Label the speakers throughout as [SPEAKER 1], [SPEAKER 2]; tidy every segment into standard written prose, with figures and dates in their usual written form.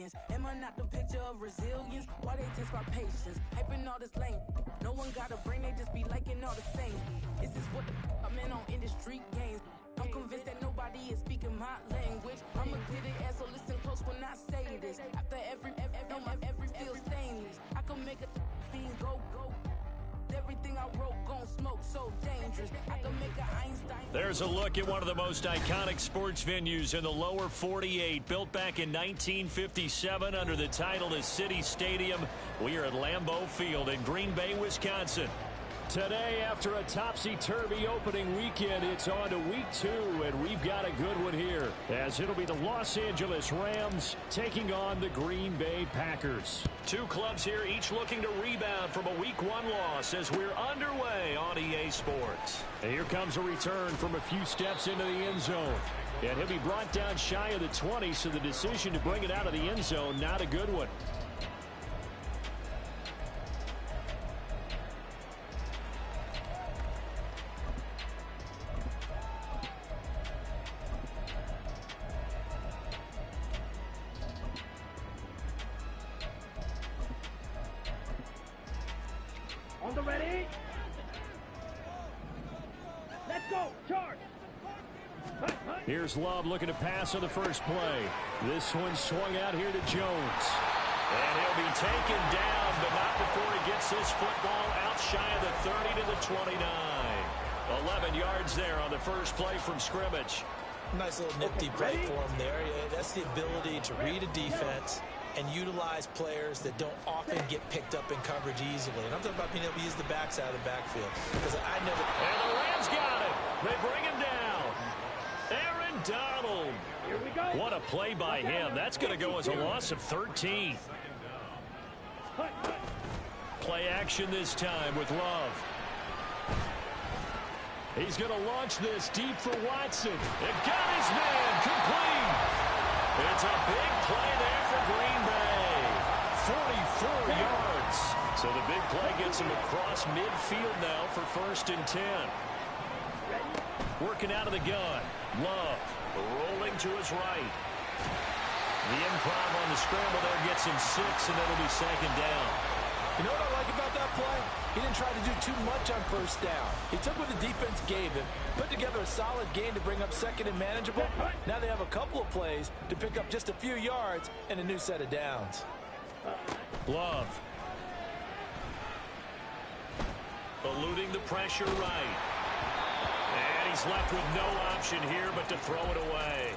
[SPEAKER 1] millions. Am I not the picture of resilience? Why they test my patience? Hyping all this lame. No one got a brain, they just be liking all the same. This is what the I'm in on industry games. I'm convinced that nobody is speaking my language. I'm a clear the air, so listen close when I say this. After every feel stainless. I can make a fiend go. Everything I wrote gon' smoke, so dangerous. I can make an Einstein.
[SPEAKER 2] There's a look at one of the most iconic sports venues in the lower 48. Built back in 1957 under the title of City Stadium. We are at Lambeau Field in Green Bay, Wisconsin. Today, after a topsy-turvy opening weekend, it's on to week 2, and we've got a good one here, as it'll be the Los Angeles Rams taking on the Green Bay Packers. Two clubs here, each looking to rebound from a week 1 loss as we're underway on EA Sports. And here comes a return from a few steps into the end zone. And he'll be brought down shy of the 20, so the decision to bring it out of the end zone, not a good one.
[SPEAKER 3] On the ready. Let's go. Charge.
[SPEAKER 2] Here's Love looking to pass on the first play. This one swung out here to Jones. And he'll be taken down, but not before he gets this football out shy of the 30 to the 29. 11 yards there on the first play from scrimmage.
[SPEAKER 4] Nice little nifty play for him there. Yeah, that's the ability to read a defense and utilize players that don't often get picked up in coverage easily. And I'm talking about being able to use the backside of the backfield. Because I never...
[SPEAKER 2] And the Rams got it. They bring him down. Aaron Donald.
[SPEAKER 3] Here we go.
[SPEAKER 2] What a play by him. That's going to go as a loss of 13. Play action this time with Love. He's going to launch this deep for Watson. It got his man complete. It's a big play there for Green Bay. 44 yards. So the big play gets him across midfield now for 1st and 10. Working out of the gun. Love rolling to his right. The improv on the scramble there gets him 6, and it'll be 2nd down.
[SPEAKER 4] You know what I like about that play? He didn't try to do too much on 1st down. He took what the defense gave him, put together a solid gain to bring up 2nd and manageable. Now they have a couple of plays to pick up just a few yards and a new set of downs.
[SPEAKER 2] Love. Eluding the pressure right. And he's left with no option here but to throw it away.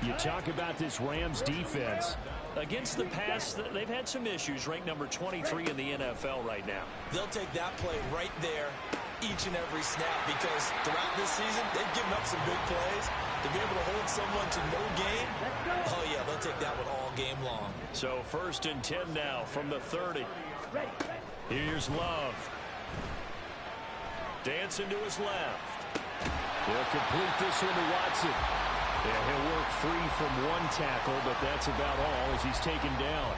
[SPEAKER 2] You talk about this Rams defense. Against the pass, they've had some issues, ranked number 23 in the NFL right now.
[SPEAKER 4] They'll take that play right there each and every snap because throughout this season, they've given up some big plays. To be able to hold someone to no gain, oh yeah, they'll take that one all game long.
[SPEAKER 2] So 1st and 10 now from the 30. Here's Love. Dancing to his left. He'll complete this one to Watson. Yeah, he'll work free from one tackle, but that's about all as he's taken down.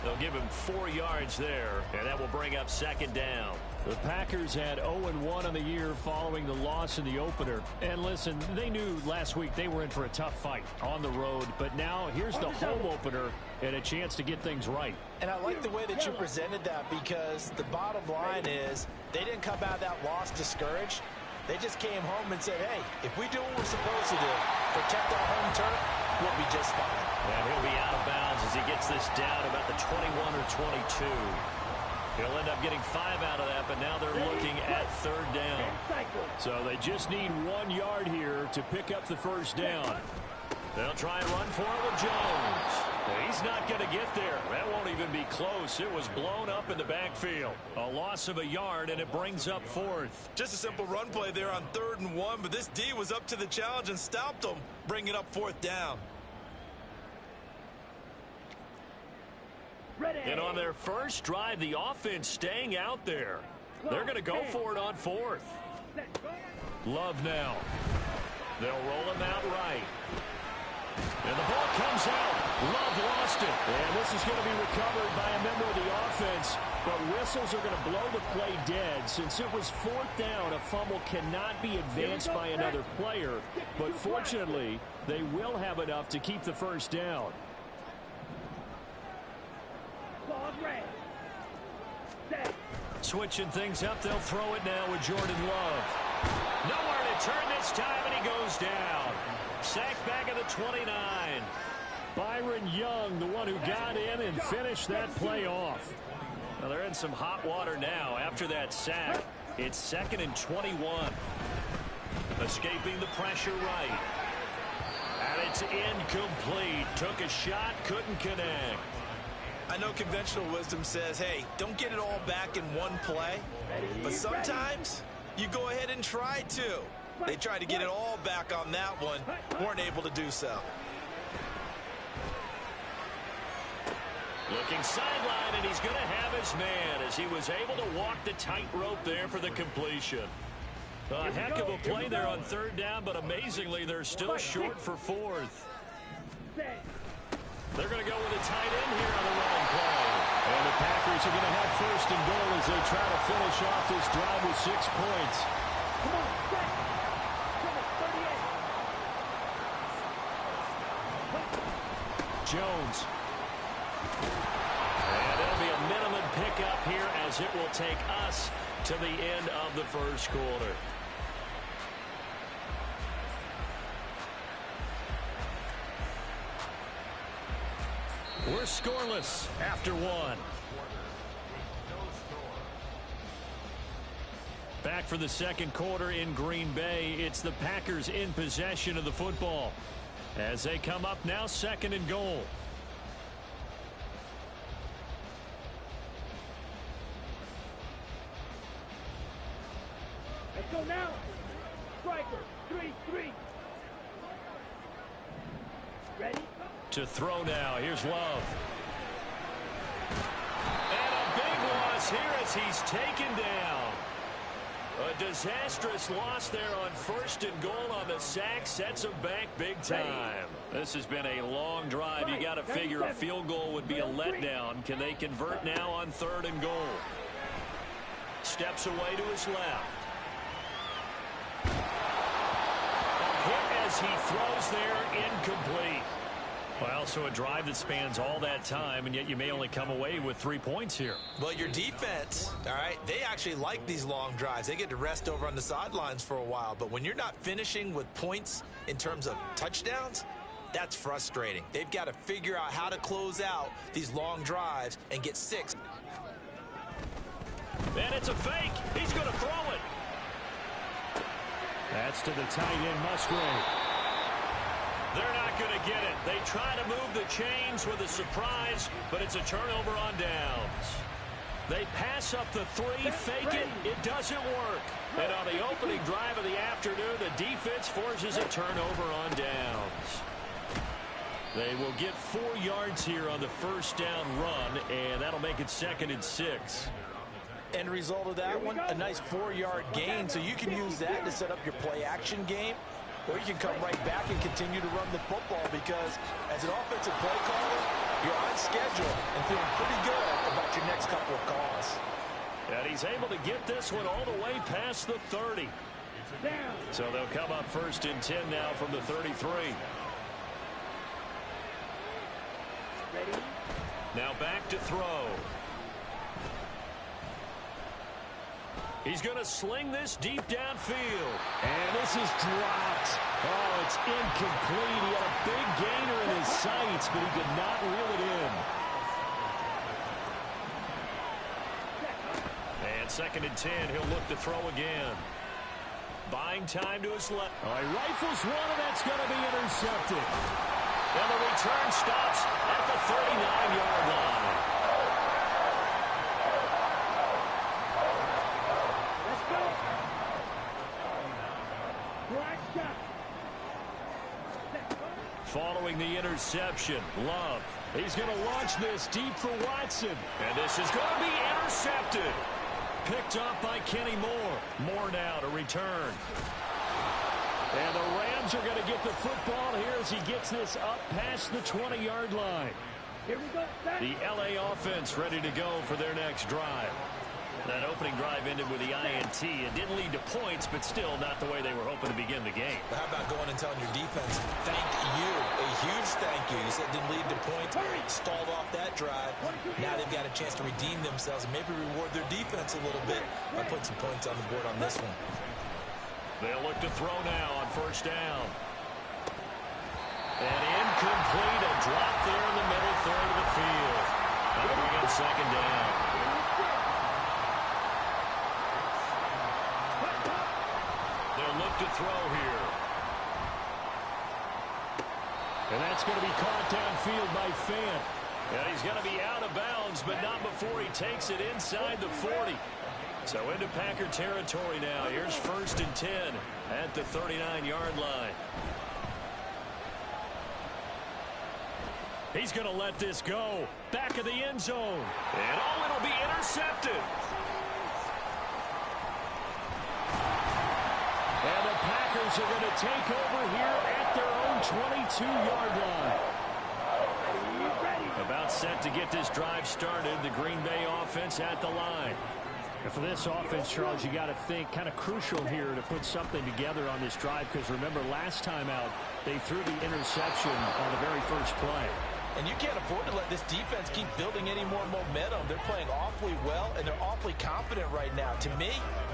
[SPEAKER 2] They'll give him 4 yards there, and that will bring up 2nd down. The Packers had 0-1 on the year following the loss in the opener. And listen, they knew last week they were in for a tough fight on the road, but now here's the home opener and a chance to get things right.
[SPEAKER 4] And I like the way that you presented that because the bottom line is they didn't come out of that loss discouraged. They just came home and said, hey, if we do what we're supposed to do, protect our home turf, we'll be just fine.
[SPEAKER 2] And he'll be out of bounds as he gets this down about the 21 or 22. He'll end up getting 5 out of that, but now they're looking at 3rd down. So they just need 1 yard here to pick up the 1st down. They'll try and run for it with Jones. He's not going to get there. That won't even be close. It was blown up in the backfield. A loss of a yard, and it brings up 4th.
[SPEAKER 4] Just a simple run play there on 3rd and 1, but this D was up to the challenge and stopped them, bringing up 4th down.
[SPEAKER 2] And on their first drive, the offense staying out there. They're going to go for it on 4th. Love now. They'll roll him out right. And the ball comes out. Love lost it. And this is going to be recovered by a member of the offense. But whistles are going to blow the play dead. Since it was 4th down, a fumble cannot be advanced by another player. But fortunately, they will have enough to keep the 1st down.
[SPEAKER 3] red. Set.
[SPEAKER 2] Switching things up, they'll throw it now with Jordan Love. Nowhere to turn this time, and he goes down. Sacked back at the 29.
[SPEAKER 5] Byron Young, the one who got in and finished that play off.
[SPEAKER 2] Well, they're in some hot water now after that sack. It's 2nd and 21. Escaping the pressure right. And it's incomplete. Took a shot, couldn't connect.
[SPEAKER 4] I know conventional wisdom says, hey, don't get it all back in one play. But sometimes you go ahead and try to. They tried to get it all back on that one. Weren't able to do so.
[SPEAKER 2] Looking sideline, and he's going to have his man as he was able to walk the tightrope there for the completion. A heck of a play there on 3rd down, but amazingly, they're still short for 4th. They're going to go with a tight end here on the running play.
[SPEAKER 5] And the Packers are going to have 1st and goal as they try to finish off this drive with 6 points.
[SPEAKER 3] Come on, set. Come on, 38.
[SPEAKER 5] Jones.
[SPEAKER 2] And it'll be a minimum pickup here as it will take us to the end of the 1st quarter. We're scoreless after 1. Back for the 2nd quarter in Green Bay. It's the Packers in possession of the football as they come up now 2nd and goal.
[SPEAKER 3] Let's go now. Striker, 3-3. Ready?
[SPEAKER 2] To throw now. Here's Love. And a big loss here as he's taken down. A disastrous loss there on 1st and goal on the sack. Sets him back big time. This has been a long drive. You got to figure a field goal would be a letdown. Can they convert now on 3rd and goal? Steps away to his left. A hit as he throws there, incomplete. Well, so a drive that spans all that time, and yet you may only come away with 3 points here.
[SPEAKER 4] Well, your defense, all right, they actually like these long drives. They get to rest over on the sidelines for a while. But when you're not finishing with points in terms of touchdowns, that's frustrating. They've got to figure out how to close out these long drives and get 6.
[SPEAKER 2] And it's a fake. He's going to throw it.
[SPEAKER 5] That's to the tight end, Musgrave.
[SPEAKER 2] They're not going to get it. They try to move the chains with a surprise, but it's a turnover on downs. They pass up the 3, fake it. It doesn't work. And on the opening drive of the afternoon, the defense forces a turnover on downs. They will get 4 yards here on the 1st down run, and that'll make it 2nd and 6.
[SPEAKER 4] End result of that one, a nice 4-yard gain, so you can use that to set up your play-action game. Or you can come right back and continue to run the football because as an offensive play caller, you're on schedule and feeling pretty good about your next couple of calls.
[SPEAKER 2] And he's able to get this one all the way past the 30. So they'll come up 1st and 10 now from the 33.
[SPEAKER 3] Ready?
[SPEAKER 2] Now back to throw. He's going to sling this deep downfield.
[SPEAKER 5] And this is dropped. Oh, it's incomplete. He had a big gainer in his sights, but he could not reel it in.
[SPEAKER 2] And 2nd and 10, he'll look to throw again. Buying time to his left.
[SPEAKER 5] Oh, he rifles one, and that's going to be intercepted.
[SPEAKER 2] And the return stops at the 39-yard line. Following the interception, Love.
[SPEAKER 5] He's going to launch this deep for Watson.
[SPEAKER 2] And this is going to be intercepted. Picked off by Kenny Moore. Moore now to return.
[SPEAKER 5] And the Rams are going to get the football here as he gets this up past the 20-yard line.
[SPEAKER 3] Here we go.
[SPEAKER 2] The LA offense ready to go for their next drive. That opening drive ended with the INT. It didn't lead to points, but still not the way they were hoping to begin the game.
[SPEAKER 4] But how about going and telling your defense, thank you, a huge thank you. You said didn't lead to points, stalled off that drive. Now they've got a chance to redeem themselves and maybe reward their defense a little bit by putting some points on the board on this one.
[SPEAKER 2] They'll look to throw now on first down. And incomplete, a drop there in the middle third of the field. That'll bring in second down. They'll look to throw here.
[SPEAKER 5] And that's going to be caught downfield by Fant.
[SPEAKER 2] And he's going to be out of bounds, but not before he takes it inside the 40. So into Packer territory now. Here's 1st and 10 at the 39-yard line. He's going to let this go. Back of the end zone. And it'll be intercepted.
[SPEAKER 5] And the Packers are going to take over here at their own 22-yard line.
[SPEAKER 2] About set to get this drive started. The Green Bay offense at the line.
[SPEAKER 5] And for this offense, Charles, you got to think kind of crucial here to put something together on this drive, because remember last time out they threw the interception on the very first play.
[SPEAKER 4] And you can't afford to let this defense keep building any more momentum. They're playing awfully well, and they're awfully confident right now. To me,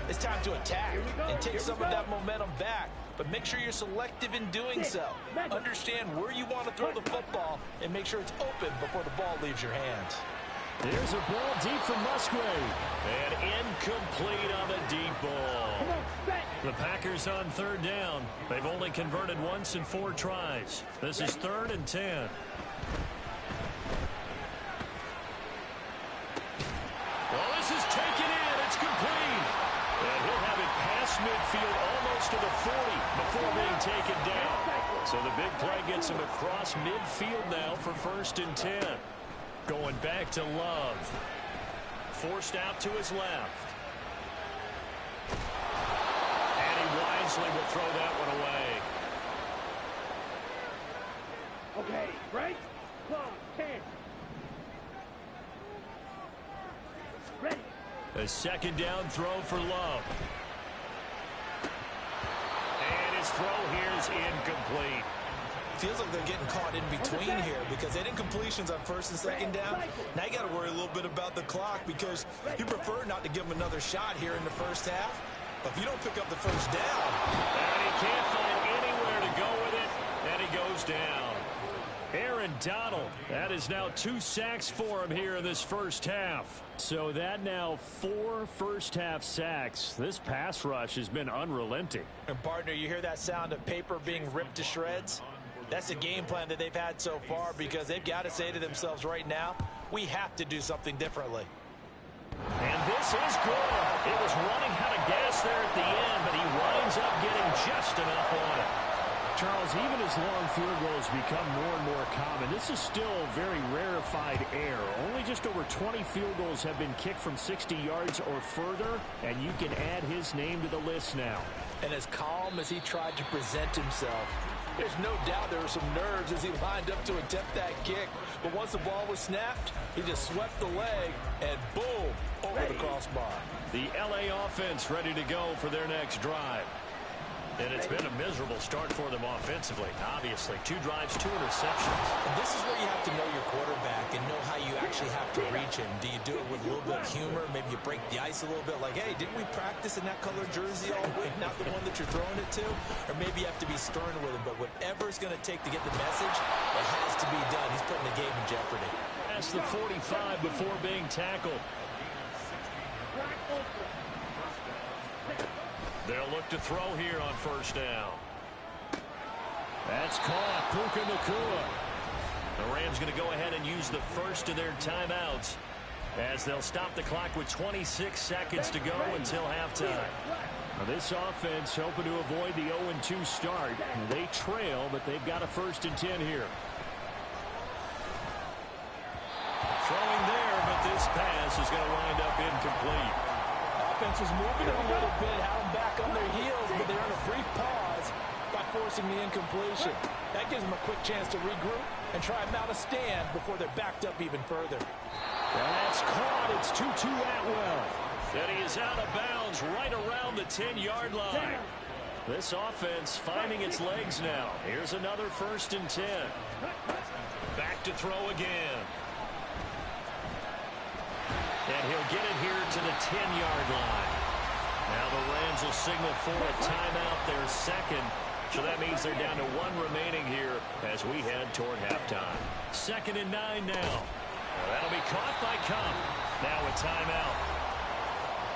[SPEAKER 4] it's time to attack and take some of that momentum back. But make sure you're selective in doing so. Understand where you want to throw the football and make sure it's open before the ball leaves your hands.
[SPEAKER 5] There's a ball deep from Musgrave.
[SPEAKER 2] And incomplete on the deep ball. The Packers on third down. They've only converted once in 4 tries. This is 3rd and 10. Well, this is taken in. It's complete. And he'll have it past midfield almost to the 40 before being taken down. So the big play gets him across midfield now for 1st and 10. Going back to Love. Forced out to his left. And he wisely will throw that one away.
[SPEAKER 3] Okay, break. Clock, 10. Ready.
[SPEAKER 2] A second down throw for Love. And his throw here is incomplete.
[SPEAKER 4] Feels like they're getting caught in between here because they didn't completions on 1st and 2nd down. Now you got to worry a little bit about the clock because you prefer not to give them another shot here in the first half. But if you don't pick up the first down.
[SPEAKER 2] And he can't find anywhere to go with it, and he goes down. Aaron Donald, that is now 2 sacks for him here in this first half.
[SPEAKER 5] So that now 4 first-half sacks. This pass rush has been unrelenting.
[SPEAKER 4] And partner, you hear that sound of paper being ripped to shreds? That's the game plan that they've had so far because they've got to say to themselves right now, we have to do something differently.
[SPEAKER 2] And this is good. It was running out of gas there at the end, but he winds up getting just enough on it.
[SPEAKER 5] Charles, even as long field goals become more and more common, this is still very rarefied air. Only just over 20 field goals have been kicked from 60 yards or further, and you can add his name to the list now.
[SPEAKER 4] And as calm as he tried to present himself, there's no doubt there were some nerves as he lined up to attempt that kick. But once the ball was snapped, he just swept the leg and boom, over the crossbar.
[SPEAKER 2] The LA offense ready to go for their next drive. And it's been a miserable start for them offensively. Obviously, 2 drives, 2 interceptions.
[SPEAKER 4] And this is where you have to know your quarterback and know how you actually have to reach him. Do you do it with a little bit of humor? Maybe you break the ice a little bit like, hey, didn't we practice in that color jersey all week? Not the one that you're throwing it to? Or maybe you have to be stern with him. But whatever it's going to take to get the message, it has to be done. He's putting the game in jeopardy.
[SPEAKER 2] Past the 45 before being tackled. They'll look to throw here on first down.
[SPEAKER 5] That's caught. Puka Nacua.
[SPEAKER 2] The Rams going to go ahead and use the first of their timeouts as they'll stop the clock with 26 seconds to go until halftime.
[SPEAKER 5] Now this offense hoping to avoid the 0-2 start. They trail, but they've got a 1st and 10 here.
[SPEAKER 2] Throwing there, but this pass is going to wind up incomplete.
[SPEAKER 4] Offense was moving a little bit, had them back on their heels, but they're in a brief pause by forcing the incompletion. That gives them a quick chance to regroup and try and mount a stand before they're backed up even further.
[SPEAKER 5] That's caught. It's Tutu Atwell.
[SPEAKER 2] And he is out of bounds right around the 10-yard line. This offense finding its legs now. Here's another 1st and 10. Back to throw again. And he'll get it here to the 10-yard line. Now the Rams will signal for a timeout, their second. So that means they're down to 1 remaining here as we head toward halftime. 2nd and 9 now. Well, that'll be caught by Cup. Now a timeout.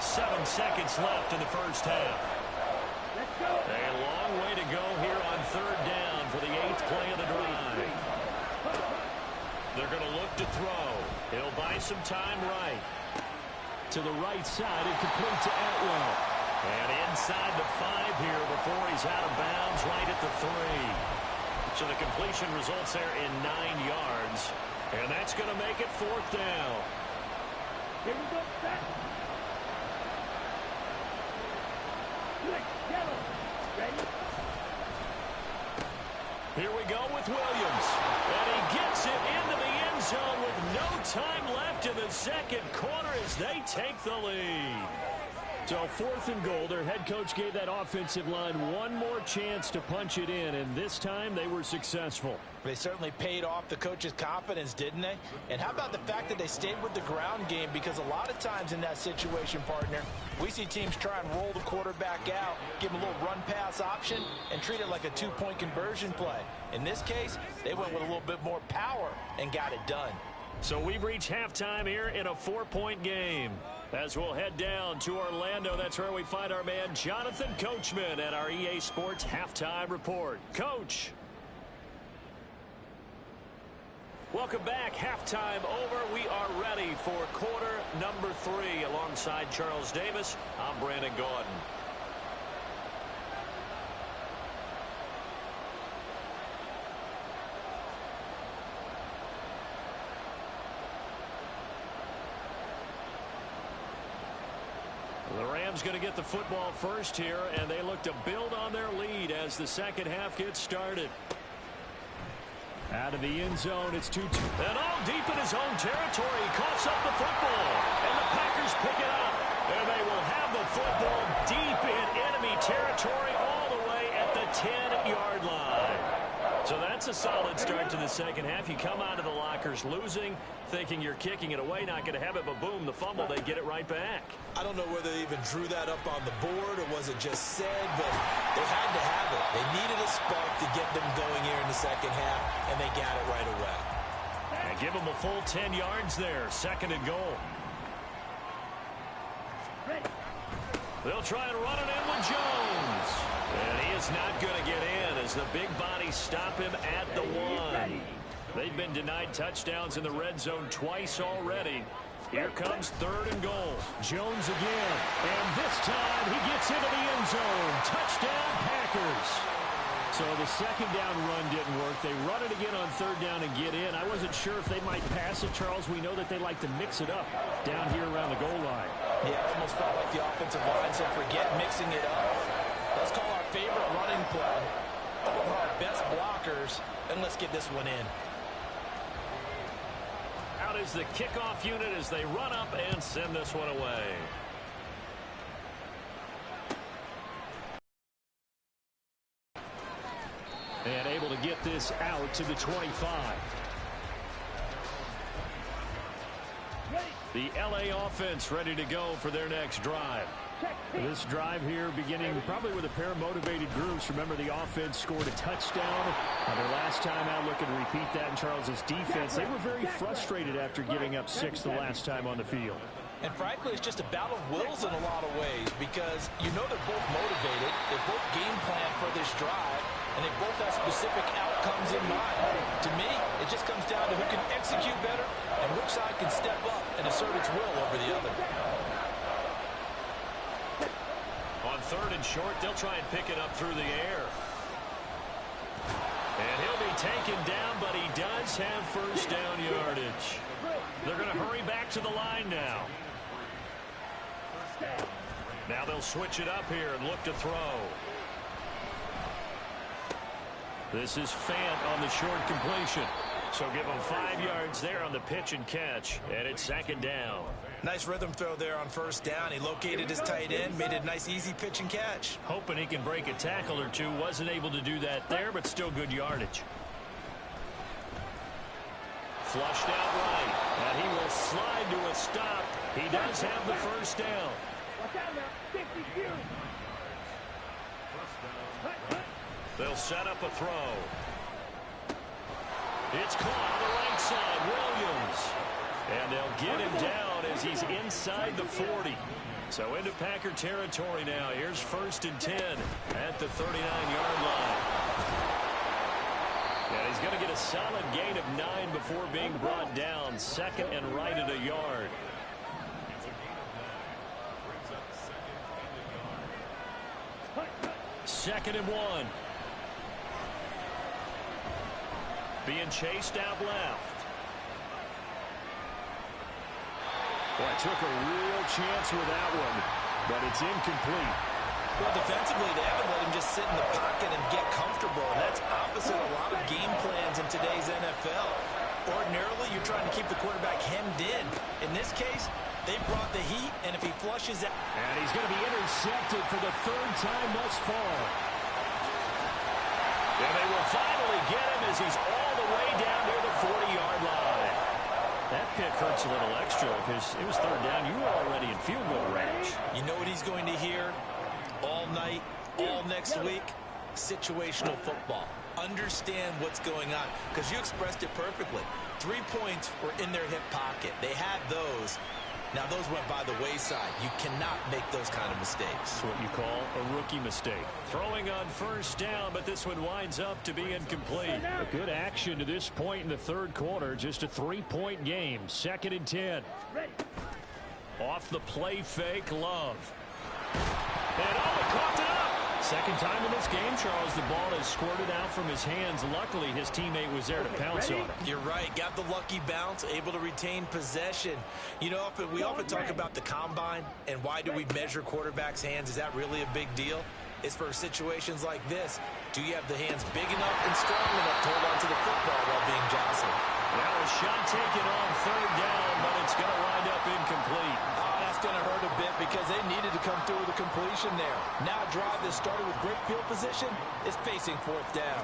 [SPEAKER 2] 7 seconds left in the first half. A long way to go here on 3rd down for the 8th play of the drive. They're going to look to throw. He'll buy some time right.
[SPEAKER 5] To the right side and complete to Atwell.
[SPEAKER 2] And inside the 5 here before he's out of bounds right at the 3. So the completion results there in 9 yards. And that's going to make it 4th down.
[SPEAKER 3] Here we go, set. Yellow. Ready?
[SPEAKER 2] Here we go with Williams. And he gets it into the end zone with no time left in the second quarter as they take the lead.
[SPEAKER 5] So 4th and goal. Their head coach gave that offensive line one more chance to punch it in, and this time they were successful.
[SPEAKER 4] They certainly paid off the coach's confidence, didn't they? And how about the fact that they stayed with the ground game? Because a lot of times in that situation, partner, we see teams try and roll the quarterback out, give him a little run-pass option, and treat it like a 2-point conversion play. In this case, they went with a little bit more power and got it done.
[SPEAKER 2] So we've reached halftime here in a 4-point game. As we'll head down to Orlando, that's where we find our man Jonathan Coachman at our EA Sports Halftime Report. Coach. Welcome back. Halftime over. We are ready for quarter number 3. Alongside Charles Davis, I'm Brandon Gaudin. The Rams going to get the football first here, and they look to build on their lead as the second half gets started.
[SPEAKER 5] Out of the end zone, it's 2-2.
[SPEAKER 2] And all deep in his own territory, he coughs up the football. And the Packers pick it up. And they will have the football deep in enemy territory all the way at the 10-yard line. So that's a solid start to the second half. You come out of the lockers losing, thinking you're kicking it away, not going to have it, but boom, the fumble, they get it right back.
[SPEAKER 6] I don't know whether they even drew that up on the board or was it just said, but they had to have it. They needed a spark to get them going here in the second half, and they got it right away.
[SPEAKER 2] And give them a full 10 yards there, 2nd and goal. They'll try and run it in with Jones. And he is not going to get in as the big bodies stop him at the 1. They've been denied touchdowns in the red zone twice already. Here comes 3rd and goal.
[SPEAKER 5] Jones again. And this time he gets into the end zone. Touchdown, Packers. So the second down run didn't work. They run it again on 3rd down and get in. I wasn't sure if they might pass it, Charles. We know that they like to mix it up down here around the goal line.
[SPEAKER 4] Yeah, it almost felt like the offensive line said, forget mixing it up. Let's call our favorite running play over our best blockers, and let's get this one in.
[SPEAKER 2] Out is the kickoff unit as they run up and send this one away.
[SPEAKER 5] And able to get this out to the 25.
[SPEAKER 2] The LA offense ready to go for their next drive.
[SPEAKER 5] This drive here beginning probably with a pair of motivated groups. Remember, the offense scored a touchdown. Their last time out, looking to repeat that in Charles's defense. They were very frustrated after giving up 6 the last time on the field.
[SPEAKER 4] And frankly, it's just a battle of wills in a lot of ways because you know they're both motivated. They both game plan for this drive, and they both have specific outcomes in mind. To me, it just comes down to who can execute better and which side can step up and assert its will over the other.
[SPEAKER 2] On 3rd and short, they'll try and pick it up through the air. And he'll be taken down, but he does have 1st down yardage. They're going to hurry back to the line now. Now they'll switch it up here and look to throw. This is Fant on the short completion. So give him 5 yards there on the pitch and catch, and it's second down.
[SPEAKER 6] Nice rhythm throw there on first down. He located his tight end, made it a nice easy pitch and catch.
[SPEAKER 2] Hoping he can break a tackle or two. Wasn't able to do that there, but still good yardage. Flushed out right, and he will slide to a stop. He does have the first down.
[SPEAKER 3] Watch out now. 50 feet.
[SPEAKER 2] They'll set up a throw. It's caught on the right side, Williams. And they'll get him down as he's inside the 40. So into Packer territory now. Here's 1st and 10 at the 39-yard line. And he's going to get a solid gain of 9 before being brought down. 2nd and right at a yard. Second and 1. Being chased out left.
[SPEAKER 5] Boy, took a real chance with that one, but it's incomplete.
[SPEAKER 6] Well, defensively, they haven't let him just sit in the pocket and get comfortable, and that's opposite a lot of game plans in today's NFL. Ordinarily, you're trying to keep the quarterback hemmed in. In this case, they brought the heat, and if he flushes out...
[SPEAKER 5] And he's going to be intercepted for the 3rd time thus far.
[SPEAKER 2] And they will finally get him as he's all the way down near the 40-yard line. That pick hurts a little extra because it was 3rd down. You were already in field goal range.
[SPEAKER 6] You know what he's going to hear all night, all next week? Situational football. Understand what's going on, because you expressed it perfectly. 3 points were in their hip pocket. They had those. Now, those went by the wayside. You cannot make those kind of mistakes.
[SPEAKER 2] That's what you call a rookie mistake. Throwing on 1st down, but this one winds up to be incomplete.
[SPEAKER 5] A good action to this point in the 3rd quarter. Just a 3-point game. 2nd and 10.
[SPEAKER 2] Off the play fake, Love. And he caught it up. Second time in this game, Charles, the ball has squirted out from his hands. Luckily, his teammate was there to pounce on him.
[SPEAKER 6] You're right. Got the lucky bounce, able to retain possession. You know, we often talk about the combine and why do we measure quarterbacks' hands. Is that really a big deal? It's for situations like this. Do you have the hands big enough and strong enough to hold on to the football while being jostled?
[SPEAKER 2] Now a shot taken on 3rd down, but it's going to wind up incomplete.
[SPEAKER 4] That's going to hurt a bit because they needed to come through with a completion there. Now a drive that started with great field position is facing 4th down.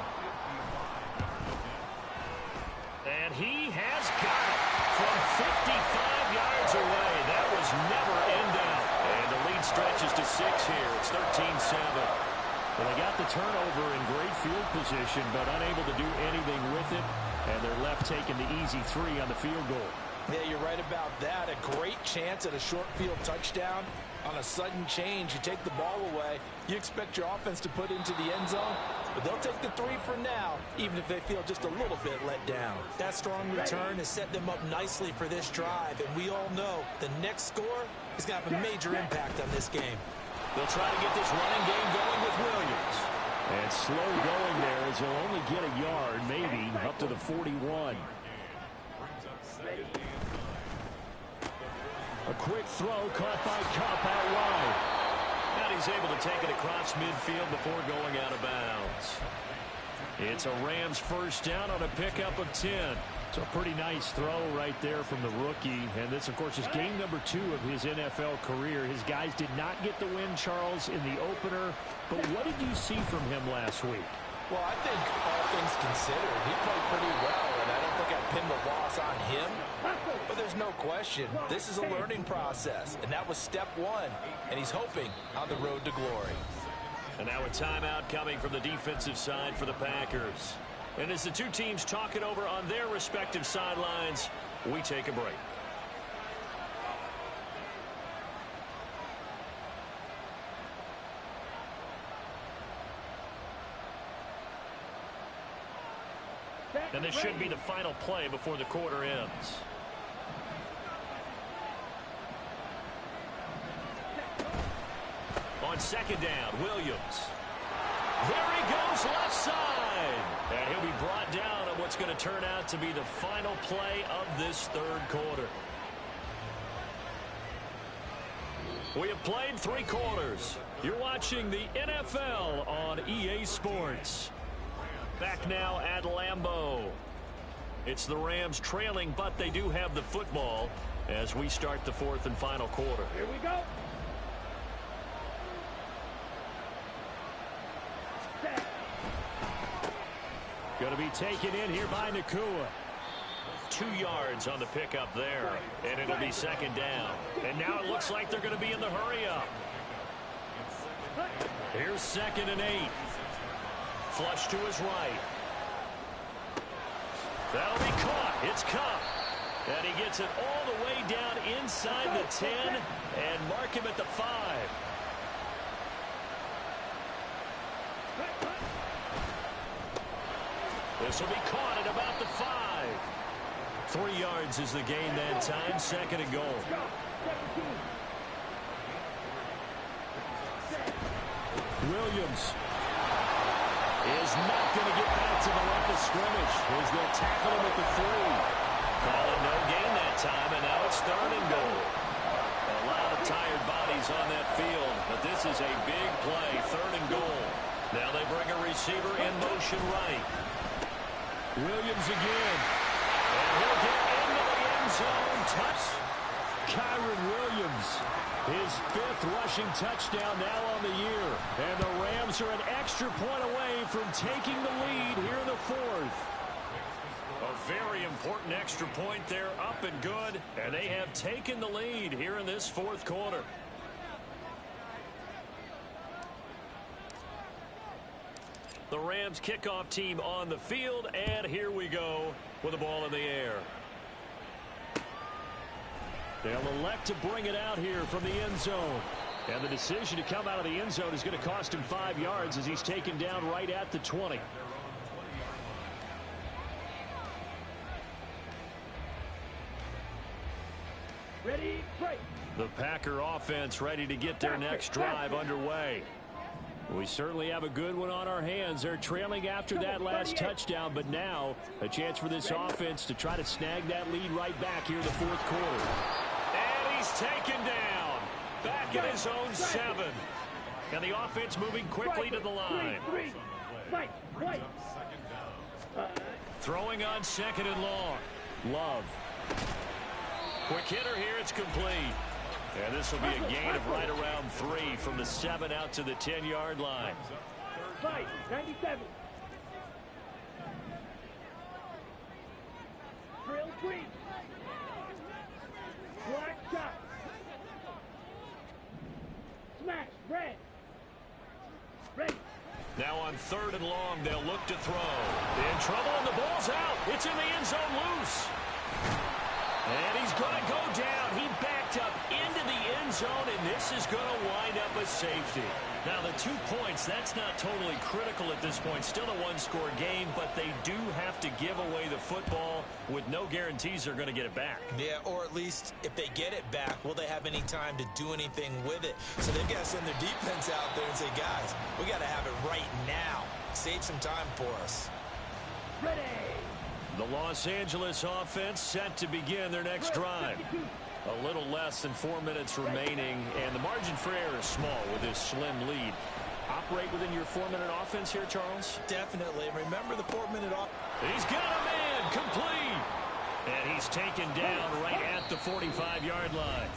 [SPEAKER 2] And he has got it from 55 yards away. That was never in doubt. And the lead stretches to 6 here. It's 13-7.
[SPEAKER 5] Well, they got the turnover in great field position, but unable to do anything with it. And they're left taking the easy 3 on the field goal.
[SPEAKER 4] Yeah, you're right about that. A great chance at a short field touchdown. On a sudden change, you take the ball away. You expect your offense to put into the end zone, but they'll take the 3 for now, even if they feel just a little bit let down.
[SPEAKER 6] That strong return has set them up nicely for this drive, and we all know the next score is going to have a major impact on this game.
[SPEAKER 2] They'll try to get this running game going with Williams.
[SPEAKER 5] And slow going there as he'll only get a yard, maybe, up to the 41. A quick throw caught by Kupp out wide.
[SPEAKER 2] And he's able to take it across midfield before going out of bounds. It's a Rams 1st down on a pickup of 10.
[SPEAKER 5] It's a pretty nice throw right there from the rookie. And this, of course, is game number 2 of his NFL career. His guys did not get the win, Charles, in the opener. But what did you see from him last week?
[SPEAKER 4] Well, I think all things considered, he played pretty well, and I don't think I'd pin the loss on him. But there's no question, this is a learning process, and that was step 1, and he's hoping on the road to glory.
[SPEAKER 2] And now a timeout coming from the defensive side for the Packers. And as the two teams talk it over on their respective sidelines, we take a break. And this should be the final play before the quarter ends. On 2nd down, Williams. There he goes, left side. And he'll be brought down on what's going to turn out to be the final play of this 3rd quarter. We have played 3 quarters. You're watching the NFL on EA Sports. Back now at Lambeau. It's the Rams trailing, but they do have the football as we start the fourth and final quarter.
[SPEAKER 3] Here we go.
[SPEAKER 5] Going to be taken in here by Nakua.
[SPEAKER 2] 2 yards on the pickup there, and it'll be second down. And now it looks like they're going to be in the hurry-up. Here's 2nd and 8. Flush to his right. That'll be caught. It's Cup. And he gets it all the way down inside the 10 and mark him at the 5. This will be caught at about the 5. 3 yards is the gain that time. 2nd and goal.
[SPEAKER 5] Williams
[SPEAKER 2] is not going to get back to the line of scrimmage as they'll tackle him at the 3. Call it no gain that time, and now it's 3rd and goal. A lot of tired bodies on that field, but this is a big play. 3rd and goal. Now they bring a receiver in motion right.
[SPEAKER 5] Williams again.
[SPEAKER 2] And he'll get into the end zone. Touch.
[SPEAKER 5] Kyron Williams, his 5th rushing touchdown now on the year. And the Rams are an extra point away from taking the lead here in the 4th.
[SPEAKER 2] A very important extra point there, up and good. And they have taken the lead here in this 4th quarter. The Rams kickoff team on the field, and here we go with the ball in the air.
[SPEAKER 5] They'll elect to bring it out here from the end zone. And the decision to come out of the end zone is going to cost him 5 yards as he's taken down right at the 20.
[SPEAKER 3] Ready, break.
[SPEAKER 2] The Packer offense ready to get their next drive underway.
[SPEAKER 5] We certainly have a good one on our hands. They're trailing after that last touchdown, but now a chance for this offense to try to snag that lead right back here in the 4th quarter.
[SPEAKER 2] And he's taken down. Back in his own 7. And the offense moving quickly to the line. Throwing on 2nd and long.
[SPEAKER 5] Love.
[SPEAKER 2] Quick hitter here. It's complete. And this will be a gain of right around 3 from the 7 out to the 10-yard line.
[SPEAKER 3] 97. Drill 3. Black shot. Smash. Red. Ready.
[SPEAKER 2] Now on 3rd and long, they'll look to throw. In trouble, and the ball's out. It's in the end zone loose. And he's going to go down. He backed up into the end zone, and this is going to wind up a safety. Now, the 2 points, that's not totally critical at this point. Still a one-score game, but they do have to give away the football with no guarantees they're going to get it back.
[SPEAKER 6] Yeah, or at least if they get it back, will they have any time to do anything with it? So they've got to send their defense out there and say, guys, we got to have it right now. Save some time for us.
[SPEAKER 3] Ready.
[SPEAKER 2] The Los Angeles offense set to begin their next drive. A little less than 4 minutes remaining, and the margin for error is small with this slim lead. Operate within your 4-minute offense here, Charles?
[SPEAKER 6] Definitely. Remember the 4-minute off.
[SPEAKER 2] He's got a man complete. And he's taken down right at the 45-yard line.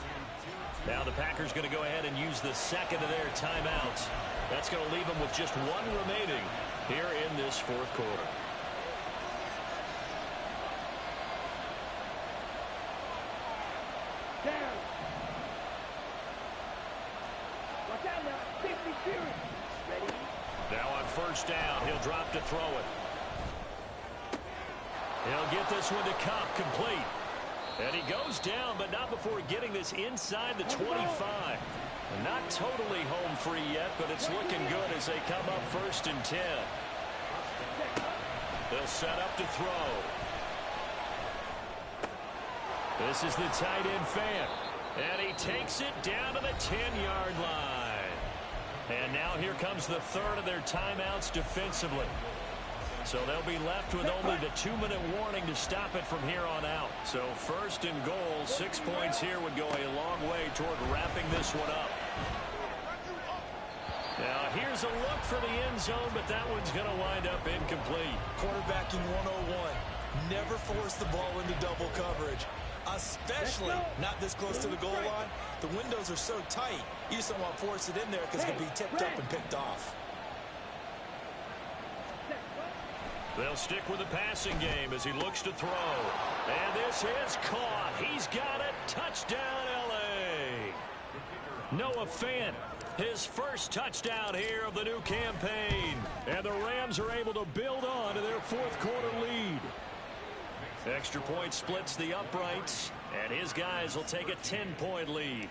[SPEAKER 2] Now the Packers going to go ahead and use the 2nd of their timeouts. That's going to leave them with just 1 remaining here in this 4th quarter.
[SPEAKER 3] Down. Watch out now. 50 series. Ready.
[SPEAKER 2] Now on 1st down, he'll drop to throw it. He'll get this one to Cup, complete. And he goes down, but not before getting this inside the 25. Not totally home free yet, but it's looking good as they come up 1st and 10. They'll set up to throw. This is the tight end fan. And he takes it down to the 10-yard line. And now here comes the 3rd of their timeouts defensively. So they'll be left with only the 2-minute warning to stop it from here on out. So 1st and goal, 6 points here would go a long way toward wrapping this one up. Now here's a look for the end zone, but that one's going to wind up incomplete.
[SPEAKER 6] Quarterbacking 101. Never force the ball into double coverage, especially not this close to the goal line. The windows are so tight, you just don't want to force it in there because it could be tipped up and picked off.
[SPEAKER 2] They'll stick with the passing game as he looks to throw. And this is caught. He's got it. Touchdown, L.A. Noah Fant, his first touchdown here of the new campaign. And the Rams are able to build on to their fourth quarter lead. Extra point splits the uprights, and his guys will take a 10-point lead.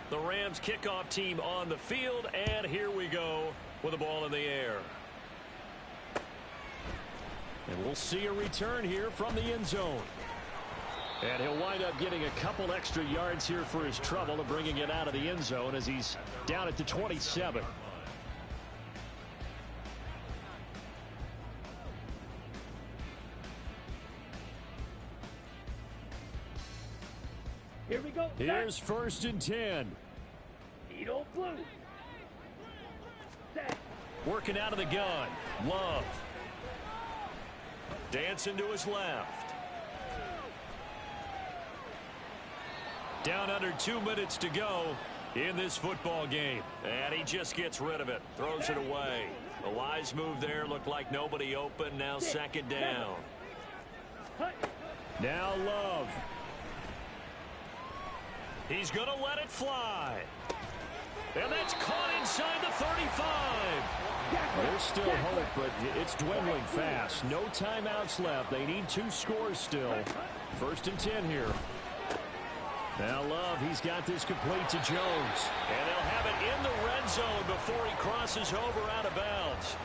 [SPEAKER 2] The Rams kickoff team on the field, and here we go with the ball in the air. And we'll see a return here from the end zone. And he'll wind up getting a couple extra yards here for his trouble of bringing it out of the end zone as he's down at the 27.
[SPEAKER 3] Here we go.
[SPEAKER 5] Here's 1st and 10.
[SPEAKER 3] Edo blue. Set.
[SPEAKER 2] Working out of the gun. Love. Dancing to his left. Down under 2 minutes to go in this football game. And he just gets rid of it. Throws it away. A wise move there. Looked like nobody open. Now 2nd down.
[SPEAKER 5] Now Love.
[SPEAKER 2] He's going to let it fly. And that's caught inside the 35.
[SPEAKER 5] There's still hope, but it's dwindling fast. No timeouts left. They need 2 scores still. 1st and 10 here. Now Love, he's got this complete to Jones.
[SPEAKER 2] And they'll have it in the red zone before he crosses over out of bounds.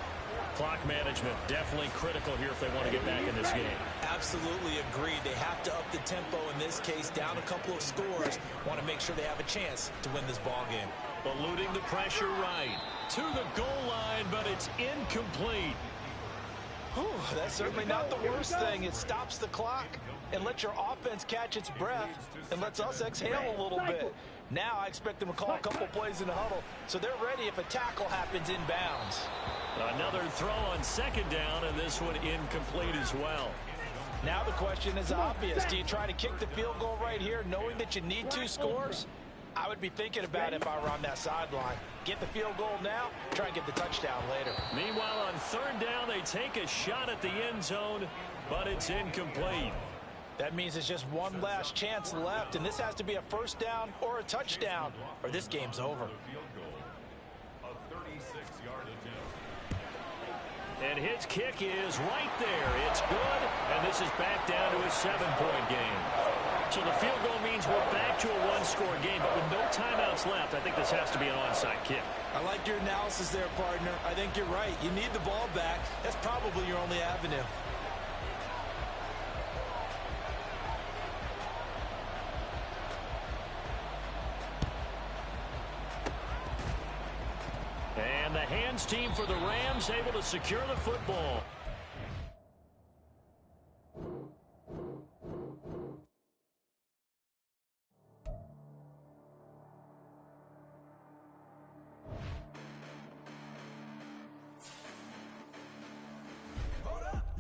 [SPEAKER 2] Clock management definitely critical here if they want to get back in this game.
[SPEAKER 6] Absolutely agreed. They have to up the tempo in this case, down a couple of scores. Want to make sure they have a chance to win this ball game.
[SPEAKER 2] Eluding the pressure right to the goal line, but it's incomplete.
[SPEAKER 4] Whew, that's certainly not the worst thing. It stops the clock and lets your offense catch its breath and lets us exhale a little bit. Now I expect them to call a couple plays in the huddle, so they're ready if a tackle happens inbounds.
[SPEAKER 2] Another throw on 2nd down, and this one incomplete as well.
[SPEAKER 4] Now the question is obvious. Do you try to kick the field goal right here knowing that you need 2 scores? I would be thinking about it if I were on that sideline. Get the field goal now, try and get the touchdown later.
[SPEAKER 2] Meanwhile, on 3rd down, they take a shot at the end zone, but it's incomplete.
[SPEAKER 4] That means there's just one last chance left, and this has to be a 1st down or a touchdown, or this game's over.
[SPEAKER 2] And his kick is right there. It's good, and this is back down to a 7-point game. So the field goal means we're back to a 1-score game, but with no timeouts left, I think this has to be an onside kick.
[SPEAKER 6] I like your analysis there, partner. I think you're right. You need the ball back. That's probably your only avenue.
[SPEAKER 2] And the hands team for the Rams able to secure the football.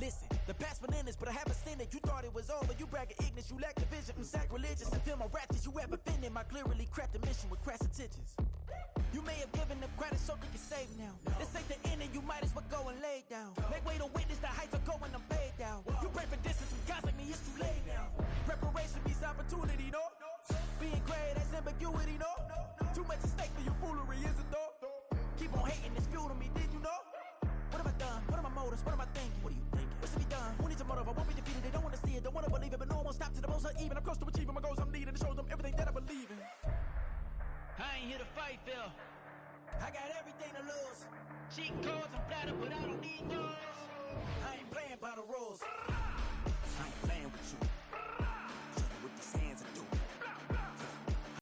[SPEAKER 1] Listen, the past bananas, but I haven't seen it. You thought it was over, you bragging ignorance, you lack the vision. I'm sacrilegious and feel my wrath as you ever offended. My clearly crafted mission with crass intentions. You may have given up credit so they can save now. This ain't the end and you might as well go and lay down. Make way to witness the heights are going, I'm paid down. You pray for distance from guys like me, it's too late now. Preparation means opportunity, no? Being great, that's ambiguity, no? Too much at stake for your foolery, is it though? Keep on hating, it's fuel to me, did you know? What have I done? What are my motives? What am I thinking? What are you thinking? What should be done? Who needs a motive? I won't be defeated. They don't want to see it, don't want to believe it, but no one won't stop to the most uneven. I'm close to achieving my goals. I'm needing to show them everything that I believe in.
[SPEAKER 7] I ain't here to fight, Phil.
[SPEAKER 1] I got everything to lose.
[SPEAKER 7] Cheating cards, I'm flattered, but I don't need those.
[SPEAKER 1] I ain't playing by the rules.